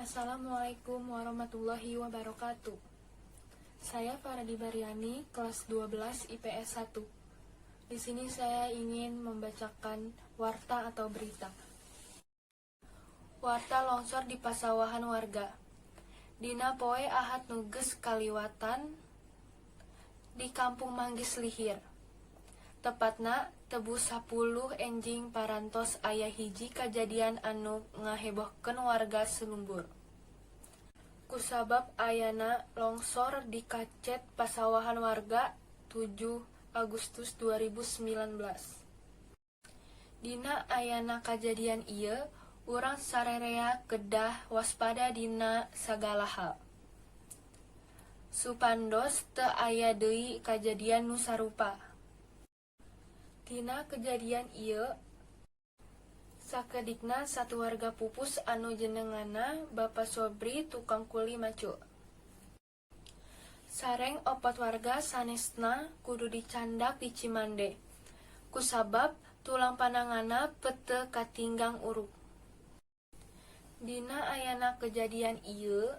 Assalamualaikum warahmatullahi wabarakatuh. Saya Faradi Baryani, kelas 12 IPS 1. Di sini saya ingin membacakan warta atau berita. Warta longsor di pasawahan warga. Dina poe Ahad nuges kaliwatan di Kampung Manggis Lihir. Tepatna tebu 10 enjing parantos aya hiji kajadian anu ngahebohkeun warga Selumbur. Kusabab ayana longsor di Kacet pasawahan warga 7 Agustus 2019. Dina ayana kajadian ieu urang sarerea kedah waspada dina sagala hal. Supandos teu aya deui kajadian nu sarupa. Dina kejadian ieu sakedikna satu warga pupus anu jenenganna Bapak Sobri tukang kuli macu. Sareng 4 warga sanesna kudu dicandak di Cimande. Kusabab tulang pananganna peteu katinggang uruk. Dina ayana kejadian ieu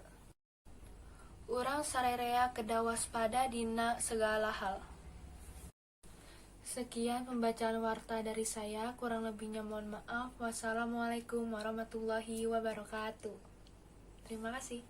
urang sarerea kedah waspada dina segala hal. Sekian pembacaan warta dari saya, kurang lebihnya mohon maaf. Wassalamualaikum warahmatullahi wabarakatuh. Terima kasih.